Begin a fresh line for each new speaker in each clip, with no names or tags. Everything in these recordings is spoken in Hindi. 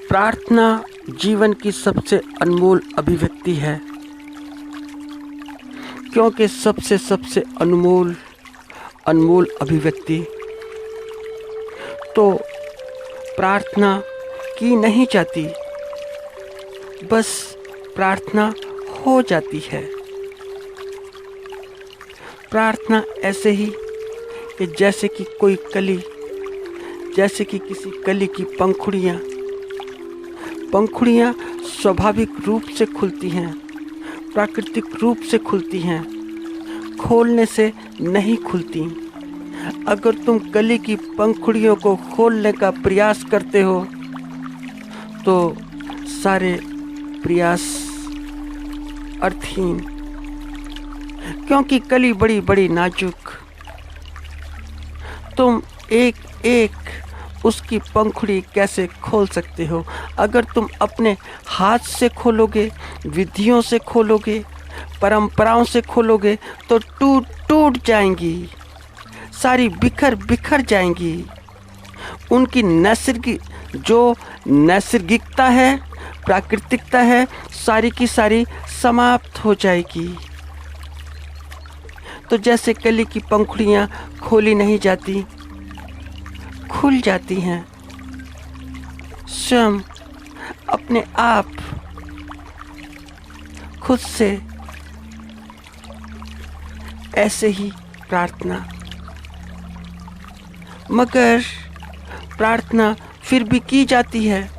प्रार्थना जीवन की सबसे अनमोल अभिव्यक्ति है, क्योंकि सबसे अनमोल अभिव्यक्ति तो प्रार्थना की नहीं जाती, बस प्रार्थना हो जाती है। प्रार्थना ऐसे ही कि जैसे कि कोई कली, जैसे कि किसी कली की पंखुड़ियाँ स्वाभाविक रूप से खुलती हैं, प्राकृतिक रूप से खुलती हैं, खोलने से नहीं खुलती। अगर तुम कली की पंखुड़ियों को खोलने का प्रयास करते हो तो सारे प्रयास अर्थहीन, क्योंकि कली बड़ी बड़ी नाजुक। तुम एक एक उसकी पंखुड़ी कैसे खोल सकते हो? अगर तुम अपने हाथ से खोलोगे, विधियों से खोलोगे, परंपराओं से खोलोगे तो टूट टूट जाएंगी, सारी बिखर जाएंगी। उनकी नैसर्गिकता है, प्राकृतिकता है, सारी की सारी समाप्त हो जाएगी। तो जैसे कली की पंखुड़ियाँ खोली नहीं जाती, खुल जाती हैं स्वयं अपने आप खुद से, ऐसे ही प्रार्थना। मगर प्रार्थना फिर भी की जाती है,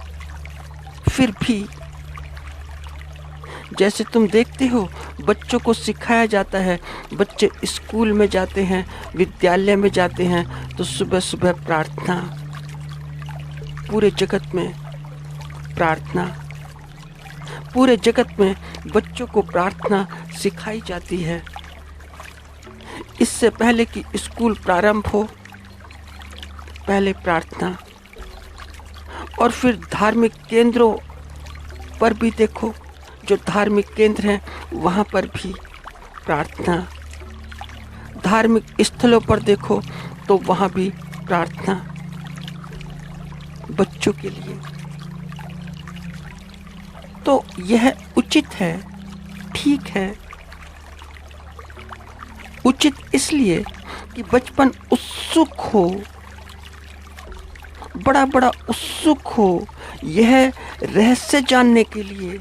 फिर भी जैसे तुम देखते हो बच्चों को सिखाया जाता है, बच्चे स्कूल में जाते हैं, विद्यालय में जाते हैं तो सुबह सुबह प्रार्थना, पूरे जगत में प्रार्थना, पूरे जगत में बच्चों को प्रार्थना सिखाई जाती है। इससे पहले कि स्कूल प्रारंभ हो, पहले प्रार्थना। और फिर धार्मिक केंद्रों पर भी देखो, जो धार्मिक केंद्र हैं वहाँ पर भी प्रार्थना। धार्मिक स्थलों पर देखो तो वहाँ भी प्रार्थना बच्चों के लिए। तो यह उचित है, ठीक है। उचित इसलिए कि बचपन उत्सुक हो, बड़ा उत्सुक हो यह रहस्य जानने के लिए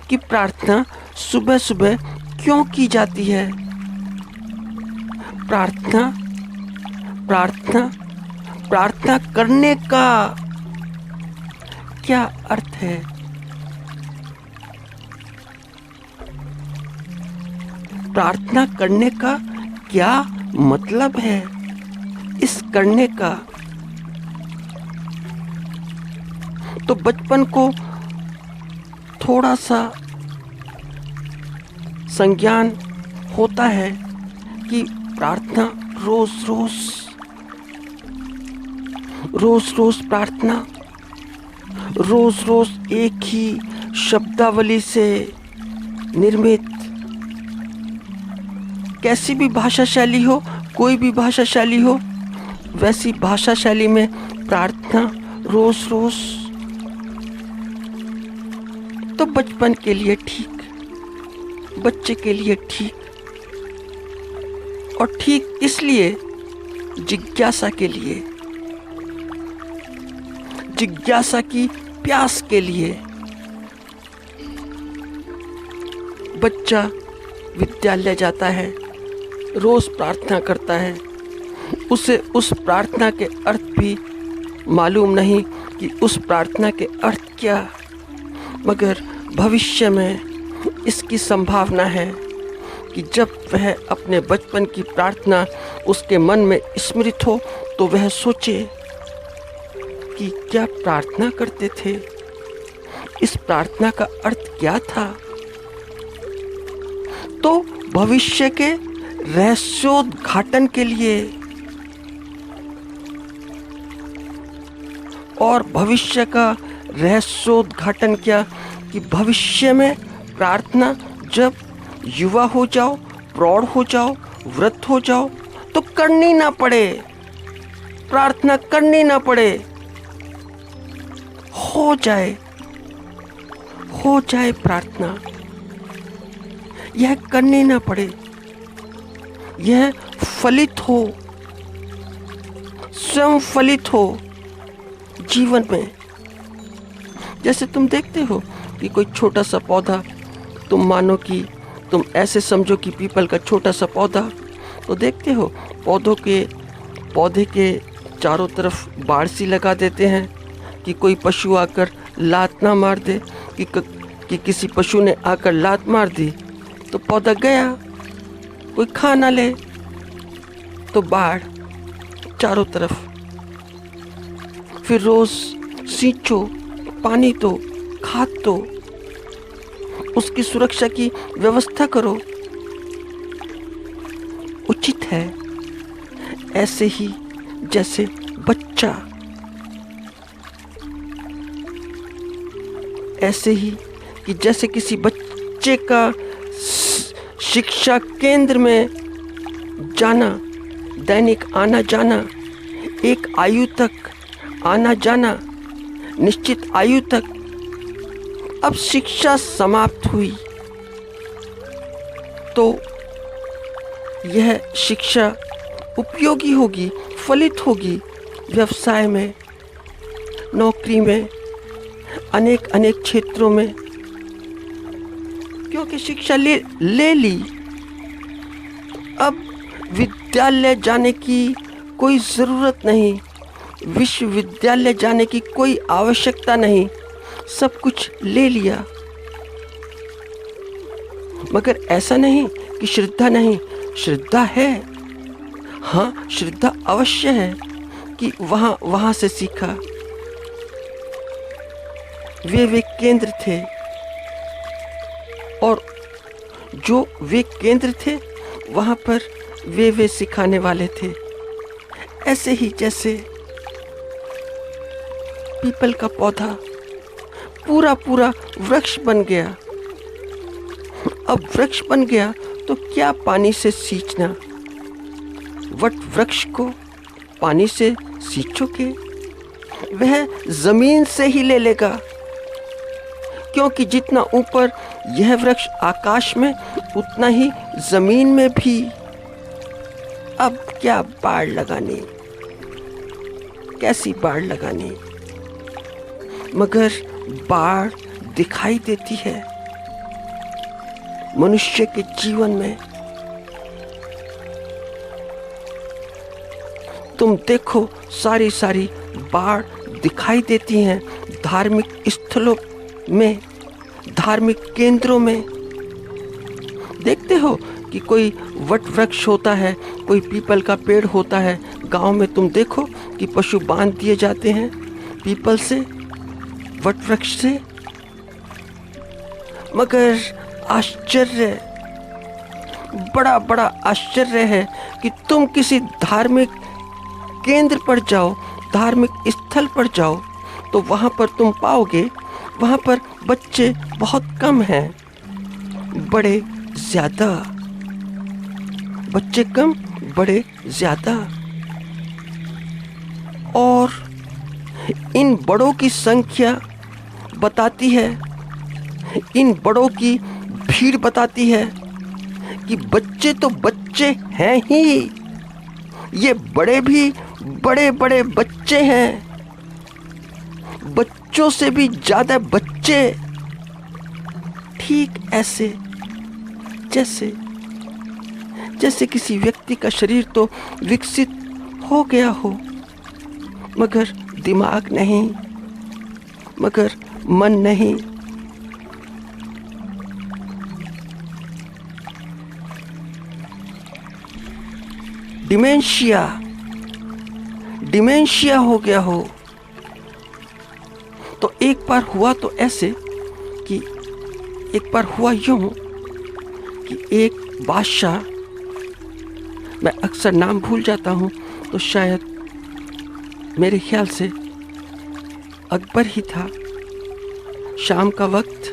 कि प्रार्थना सुबह सुबह क्यों की जाती है। प्रार्थना करने का क्या अर्थ है? प्रार्थना करने का क्या मतलब है? इस करने का तो बचपन को थोड़ा सा संज्ञान होता है कि प्रार्थना रोज प्रार्थना, रोज एक ही शब्दावली से निर्मित, कैसी भी भाषा शैली हो, कोई भी भाषा शैली हो, वैसी भाषा शैली में प्रार्थना रोज तो बचपन के लिए ठीक, बच्चे के लिए ठीक, और ठीक इसलिए जिज्ञासा के लिए, जिज्ञासा की प्यास के लिए बच्चा विद्यालय जाता है, रोज प्रार्थना करता है। उसे उस प्रार्थना के अर्थ भी मालूम नहीं कि उस प्रार्थना के अर्थ क्या, मगर भविष्य में इसकी संभावना है कि जब वह अपने बचपन की प्रार्थना उसके मन में स्मृत हो तो वह सोचे कि क्या प्रार्थना करते थे, इस प्रार्थना का अर्थ क्या था। तो भविष्य के रहस्योद्घाटन के लिए और भविष्य का रहस्योद्घाटन क्या कि भविष्य में प्रार्थना जब युवा हो जाओ, प्रौढ़ हो जाओ, वृद्ध हो जाओ तो करनी ना पड़े, प्रार्थना करनी ना पड़े, हो जाए हो जाए प्रार्थना, यह करनी ना पड़े, यह फलित हो, स्वयं फलित हो जीवन में। जैसे तुम देखते हो कि कोई छोटा सा पौधा, तुम मानो कि तुम ऐसे समझो कि पीपल का छोटा सा पौधा, तो देखते हो पौधे के चारों तरफ बाड़ सी लगा देते हैं कि कोई पशु आकर लात ना मार दे, कि किसी पशु ने आकर लात मार दी तो पौधा गया, कोई खा ना ले तो बाढ़ चारों तरफ। फिर रोज सींचो, पानी दो, खाद दो, उसकी सुरक्षा की व्यवस्था करो, उचित है। ऐसे ही जैसे बच्चा, ऐसे ही कि जैसे किसी बच्चे का शिक्षा केंद्र में जाना, दैनिक आना जाना, एक आयु तक आना जाना, निश्चित आयु तक, अब शिक्षा समाप्त हुई तो यह शिक्षा उपयोगी होगी, फलित होगी व्यवसाय में, नौकरी में, अनेक अनेक क्षेत्रों में, क्योंकि शिक्षा ले ली। अब विद्यालय जाने की कोई ज़रूरत नहीं, विश्वविद्यालय जाने की कोई आवश्यकता नहीं, सब कुछ ले लिया। मगर ऐसा नहीं कि श्रद्धा नहीं, श्रद्धा है, हाँ श्रद्धा अवश्य है कि वहाँ से सीखा। वे केंद्र थे और जो वे केंद्र थे वहाँ पर वे सिखाने वाले थे। ऐसे ही जैसे पीपल का पौधा पूरा वृक्ष बन गया। अब वृक्ष बन गया तो क्या पानी से सींचना, वट वृक्ष को पानी से सींचोगे, वह जमीन से ही ले लेगा, क्योंकि जितना ऊपर यह वृक्ष आकाश में उतना ही जमीन में भी। अब क्या बाड़ लगानी, कैसी बाड़ लगानी, मगर बाढ़ दिखाई देती है मनुष्य के जीवन में। तुम देखो सारी बाढ़ दिखाई देती हैं धार्मिक स्थलों में, धार्मिक केंद्रों में। देखते हो कि कोई वट वृक्ष होता है, कोई पीपल का पेड़ होता है, गांव में तुम देखो कि पशु बांध दिए जाते हैं पीपल से, वट वृक्ष से। मगर आश्चर्य, बड़ा आश्चर्य है कि तुम किसी धार्मिक केंद्र पर जाओ, धार्मिक स्थल पर जाओ, तो वहाँ पर तुम पाओगे वहाँ पर बच्चे बहुत कम हैं, बड़े ज़्यादा, बच्चे कम बड़े ज़्यादा। और इन बड़ों की संख्या बताती है, इन बड़ों की भीड़ बताती है कि बच्चे तो बच्चे हैं ही, ये बड़े भी बड़े बच्चे हैं, बच्चों से भी ज़्यादा बच्चे। ठीक ऐसे जैसे किसी व्यक्ति का शरीर तो विकसित हो गया हो, मगर दिमाग नहीं, मगर मन नहीं। डिमेंशिया हो गया हो। तो एक बार हुआ तो ऐसे कि एक बार हुआ यूं कि एक बादशाह, मैं अक्सर नाम भूल जाता हूँ, तो शायद मेरे ख्याल से अकबर ही था। शाम का वक्त,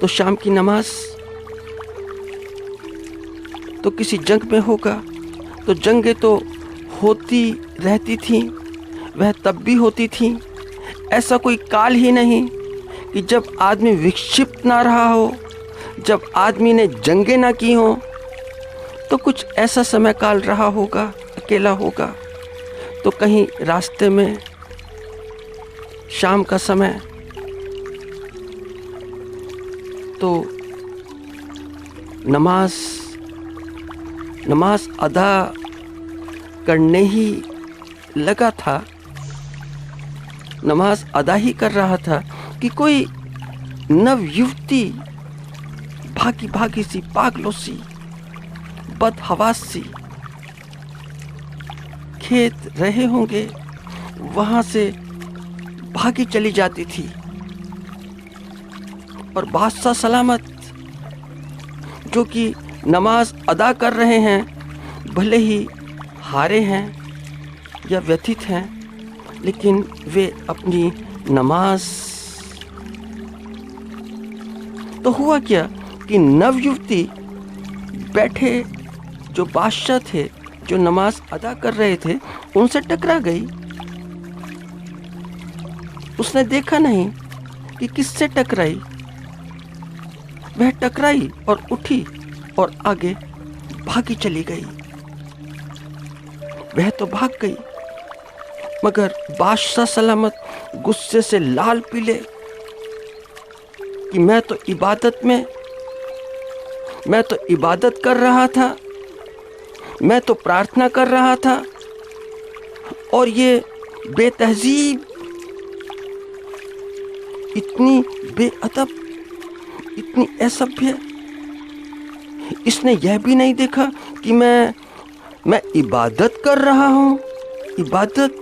तो शाम की नमाज, तो किसी जंग में होगा, तो जंगें तो होती रहती थीं, वह तब भी होती थीं। ऐसा कोई काल ही नहीं कि जब आदमी विक्षिप्त ना रहा हो, जब आदमी ने जंगें ना की हों, तो कुछ ऐसा समय काल रहा होगा, अकेला होगा। तो कहीं रास्ते में शाम का समय, तो नमाज अदा करने ही लगा था, नमाज अदा ही कर रहा था कि कोई नव युवती भागी भागी सी, पागलों सी, बदहवास सी खेत रहे होंगे, वहां से भागी चली जाती थी। और बादशाह सलामत जो कि नमाज अदा कर रहे हैं, भले ही हारे हैं या व्यथित हैं, लेकिन वे अपनी नमाज। तो हुआ क्या कि नवयुवती बैठे जो बादशाह थे, जो नमाज अदा कर रहे थे, उनसे टकरा गई। उसने देखा नहीं कि किससे टकराई, वह टकराई और उठी और आगे भागी चली गई। वह तो भाग गई, मगर बादशाह सलामत गुस्से से लाल पीले कि मैं तो इबादत कर रहा था, मैं तो प्रार्थना कर रहा था, और ये बेतहजीब, इतनी बेअदब, इतनी असभ्य, इसने यह भी नहीं देखा कि मैं इबादत कर रहा हूँ, इबादत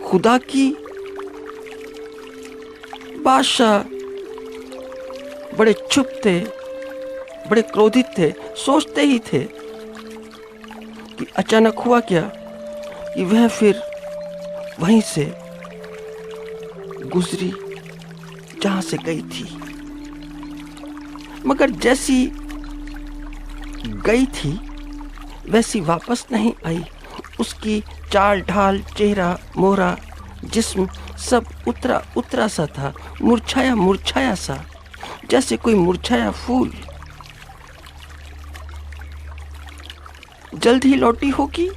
खुदा की। बादशाह बड़े चुप थे, बड़े क्रोधित थे, सोचते ही थे कि अचानक हुआ क्या कि वह फिर वहीं से गुजरी जहां से गई थी। मगर जैसी गई थी वैसी वापस नहीं आई। उसकी चाल ढाल, चेहरा, मोहरा, जिस्म सब उतरा सा था, मुरझाया सा, जैसे कोई मुरझाया फूल। जल्द ही लौटी होगी।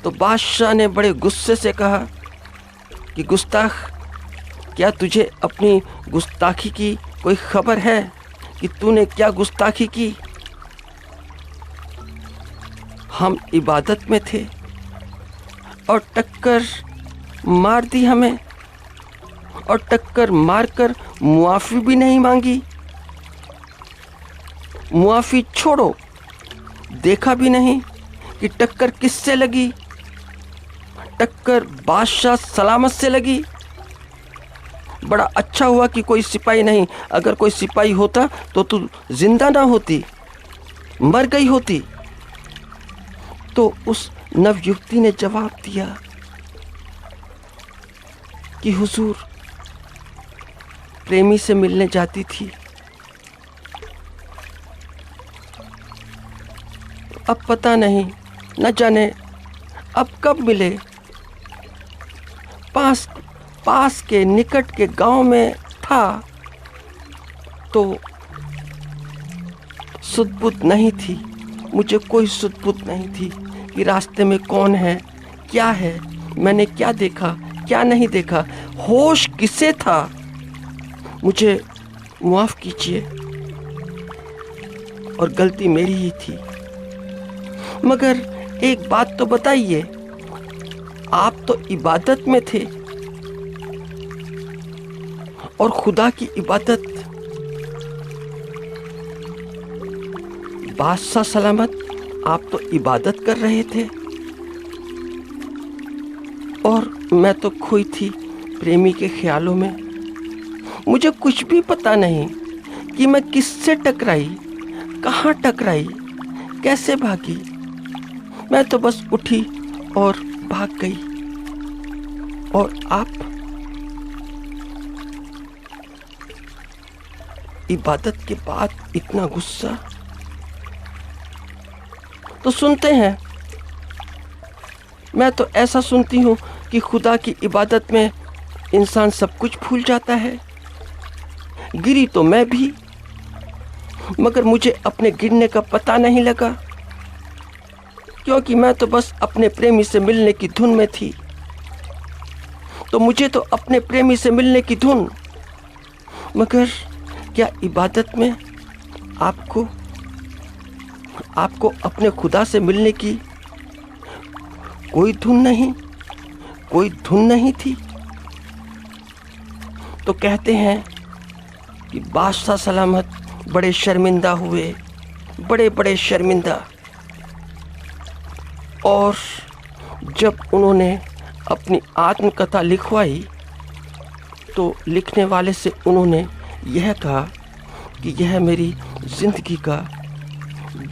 तो बादशाह ने बड़े गुस्से से कहा कि गुस्ताख, क्या तुझे अपनी गुस्ताखी की कोई खबर है कि तूने क्या गुस्ताखी की? हम इबादत में थे और टक्कर मार दी हमें, और टक्कर मारकर मुआफ़ी भी नहीं मांगी। मुआफ़ी छोड़ो, देखा भी नहीं कि टक्कर किससे लगी। टक्कर बादशाह सलामत से लगी। बड़ा अच्छा हुआ कि कोई सिपाही नहीं, अगर कोई सिपाही होता तो तू जिंदा ना होती, मर गई होती। तो उस नवयुवती ने जवाब दिया कि हुजूर, प्रेमी से मिलने जाती थी, अब पता नहीं, न जाने अब कब मिले। पास के निकट के गांव में था तो सुध-बुध नहीं थी, मुझे कोई सुध-बुध नहीं थी कि रास्ते में कौन है, क्या है, मैंने क्या देखा, क्या नहीं देखा, होश किसे था। मुझे माफ़ कीजिए, और गलती मेरी ही थी। मगर एक बात तो बताइए, आप तो इबादत में थे, और खुदा की इबादत। बादशाह सलामत, आप तो इबादत कर रहे थे, और मैं तो खोई थी प्रेमी के ख्यालों में। मुझे कुछ भी पता नहीं कि मैं किससे टकराई, कहाँ टकराई, कैसे भागी। मैं तो बस उठी और भाग गई। और आप इबादत के बाद इतना गुस्सा। तो सुनते हैं, मैं तो ऐसा सुनती हूँ कि खुदा की इबादत में इंसान सब कुछ भूल जाता है। गिरी तो मैं भी, मगर मुझे अपने गिरने का पता नहीं लगा, क्योंकि मैं तो बस अपने प्रेमी से मिलने की धुन में थी। तो मुझे तो अपने प्रेमी से मिलने की धुन, मगर क्या इबादत में आपको अपने खुदा से मिलने की कोई धुन नहीं थी? तो कहते हैं कि बादशाह सलामत बड़े शर्मिंदा हुए, बड़े शर्मिंदा। और जब उन्होंने अपनी आत्मकथा लिखवाई तो लिखने वाले से उन्होंने यह कहा कि यह मेरी जिंदगी का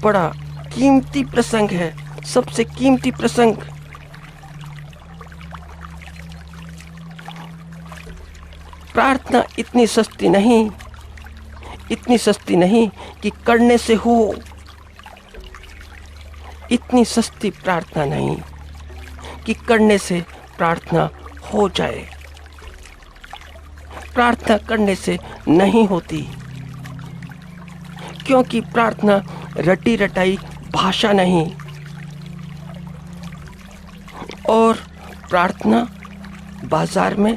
बड़ा कीमती प्रसंग है, सबसे कीमती प्रसंग। प्रार्थना इतनी सस्ती नहीं कि करने से हो। इतनी सस्ती प्रार्थना नहीं कि करने से प्रार्थना हो जाए। प्रार्थना करने से नहीं होती, क्योंकि प्रार्थना रटी रटाई भाषा नहीं, और प्रार्थना बाजार में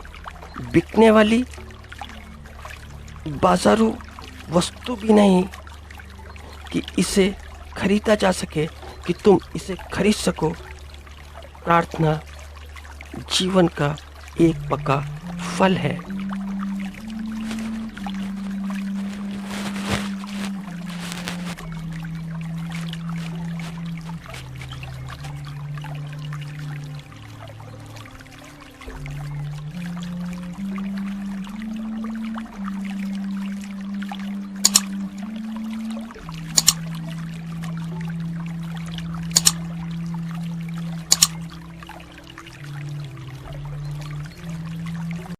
बिकने वाली बाजारू वस्तु भी नहीं कि इसे खरीदा जा सके, कि तुम इसे खरीद सको। प्रार्थना जीवन का एक पक्का फल है।